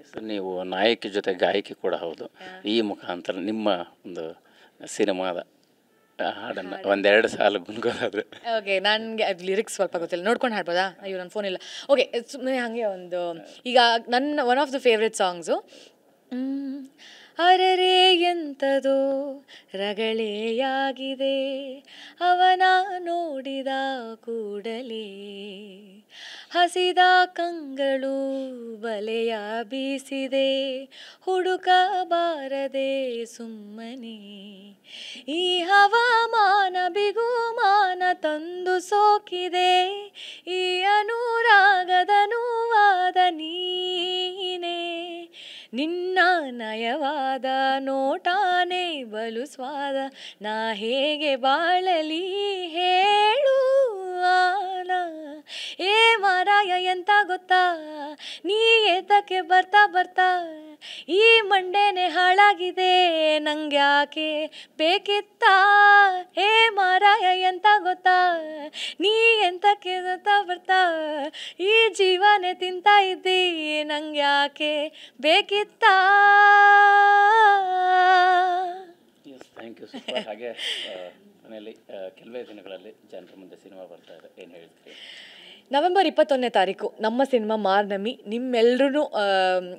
So ನೀವು ನಾಯಕಿ ಜೊತೆ ಗಾಯಕಿ ಕೂಡ ಹೌದು. ಈ ಮುಖಾಂತರ ನಿಮ್ಮ ಒಂದು ಸಿನಿಮಾದ ಹಾಡನ್ನು ಒಂದೆರಡು ಸಾಲು ಗುನ್ಗೋದಾದ್ರೆ. ಓಕೆ, ನನಗೆ ಅದು ಲಿರಿಕ್ಸ್ ಸ್ವಲ್ಪ ಗೊತ್ತಿಲ್ಲ, ನೋಡ್ಕೊಂಡು ಹಾಡ್ಬೋದಾ? ಅಯ್ಯೋ ನನ್ನ ಫೋನ್ ಇಲ್ಲ. ಓಕೆ, ಸುಮ್ಮನೆ ಹಾಗೆ ಒಂದು ಈಗ ನನ್ನ one of the favourite songs, ಅರರೆ ಎಂಥದೋ ರಗಳೆಯಾಗಿದೆ ಅವನ ನೋಡಿದ ಕೂಡಲೇ, ಹಸಿದ ಕಂಗಳು ಬಲೆಯ ಬೀಸಿದೆ ಹುಡುಕಬಾರದೆ ಸುಮ್ಮನೆ, ಈ ಹವಾಮಾನ ಬಿಗುಮಾನ ತಂದು ಸೋಕಿದೆ ಈ ಅನುರಾಗದ ನೋವಾದ ನೀನೇ, ನಿನ್ನ ನಯವಾದ ನೋಟಾನೇ ಬಲು ಸ್ವಾದ, ನಾ ಹೇಗೆ ಬಾಳಲಿ ಹೇಳು ಆನ, ಏ ಮಾರಾಯ ಎಂತ ಗೊತ್ತಾ ನೀ ಏತಕ್ಕೆ ಬರ್ತಾ ಬರ್ತಾ ಈ ಮಂಡೇನೆ ಹಾಳಾಗಿದೆ ನಂಗೆ ಯಾಕೆ ಬೇಕಿತ್ತ, ಏ ಮಾರಾಯ ಎಂತ ಗೊತ್ತಾ ನೀ ಎಂತಕ್ಕೆ ಬರ್ತಾ ಈ ಜೀವನೇ ತಿಂತ ಇದ್ದಿ ನಂಗೆ ಯಾಕೆ ಬೇಕಿತ್ತ. Thank you super. ಹಾಗೆ ಮನೆಯಲ್ಲಿ ಕೆಲವೇ ದಿನಗಳಲ್ಲಿ ಜನರ ಮುಂದೆ ಸಿನಿಮಾ ಬರ್ತಾ ಇದೆ, ಏನು ಹೇಳ್ತೀರಿ? ನವೆಂಬರ್ 21ನೇ ತಾರೀಕು ನಮ್ಮ ಸಿನಿಮಾ ಮಾರ್ನಮಿ ನಿಮ್ಮೆಲ್ಲರೂ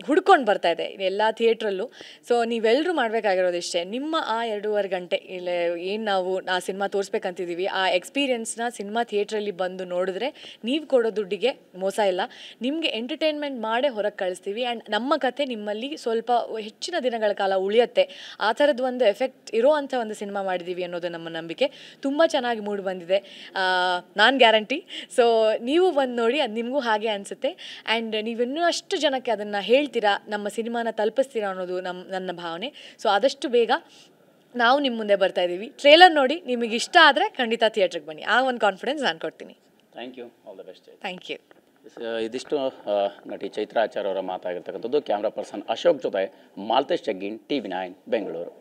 ಹುಡ್ಕೊಂಡು ಬರ್ತಾ ಇದೆ ಎಲ್ಲ ಥಿಯೇಟ್ರಲ್ಲೂ. ಸೊ ನೀವೆಲ್ಲರೂ ಮಾಡಬೇಕಾಗಿರೋದು ಇಷ್ಟೇ, ನಿಮ್ಮ ಆ 2.5 ಗಂಟೆ ಇಲ್ಲ ಏನು ನಾವು ಆ ಸಿನಿಮಾ ತೋರಿಸ್ಬೇಕಂತಿದ್ದೀವಿ ಆ ಎಕ್ಸ್ಪೀರಿಯೆನ್ಸ್ನ ಸಿನಿಮಾ ಥಿಯೇಟ್ರಲ್ಲಿ ಬಂದು ನೋಡಿದ್ರೆ ನೀವು ಕೊಡೋ ದುಡ್ಡಿಗೆ ಮೋಸ ಇಲ್ಲ, ನಿಮಗೆ ಎಂಟರ್ಟೈನ್ಮೆಂಟ್ ಮಾಡೇ ಹೊರಗೆ ಕಳಿಸ್ತೀವಿ. ಆ್ಯಂಡ್ ನಮ್ಮ ಕತೆ ನಿಮ್ಮಲ್ಲಿ ಸ್ವಲ್ಪ ಹೆಚ್ಚಿನ ದಿನಗಳ ಕಾಲ ಉಳಿಯುತ್ತೆ. ಆ ಥರದ್ದು ಒಂದು ಎಫೆಕ್ಟ್ ಇರೋ ಅಂಥ ಒಂದು ಸಿನಿಮಾ ಮಾಡಿದ್ದೀವಿ ಅನ್ನೋದು ನಮ್ಮ ನಂಬಿಕೆ. ತುಂಬ ಚೆನ್ನಾಗಿ ಮೂಡಿ ಬಂದಿದೆ, ನಾನು ಗ್ಯಾರಂಟಿ. ಸೊ ನೀವು ಬಂದು ನೋಡಿ, ಅದು ನಿಮಗೂ ಹಾಗೆ ಅನಿಸುತ್ತೆ. ಆ್ಯಂಡ್ ನೀವಿನ್ನೂ ಅಷ್ಟು ಜನಕ್ಕೆ ಅದನ್ನು ಹೇಳ್ತೀರಾ, ನಮ್ಮ ಸಿನಿಮಾನ ತಲುಪಿಸ್ತೀರಾ ಅನ್ನೋದು ನನ್ನ ಭಾವನೆ. ಸೊ ಆದಷ್ಟು ಬೇಗ ನಾವು ನಿಮ್ಮ ಮುಂದೆ ಬರ್ತಾ ಇದ್ದೀವಿ. ಟ್ರೇಲರ್ ನೋಡಿ ನಿಮಗೆ ಇಷ್ಟ ಆದರೆ ಖಂಡಿತ ಥಿಯೇಟ್ರಿಗೆ ಬನ್ನಿ, ಆ ಒಂದು ಕಾನ್ಫಿಡೆನ್ಸ್ ನಾನು ಕೊಡ್ತೀನಿ. Thank you, all the best. Thank you. ಇದಿಷ್ಟು ನಟಿ ಚೈತ್ರಾ ಆಚಾರ್ ಅವರ ಮಾತಾಗಿರ್ತಕ್ಕಂಥದ್ದು. ಕ್ಯಾಮ್ರಾ ಪರ್ಸನ್ ಅಶೋಕ್ ಜೊತೆ ಮಾಲ್ತೇಶ್ ಚಗ್ಗಿನ್, TV9 ಬೆಂಗಳೂರು.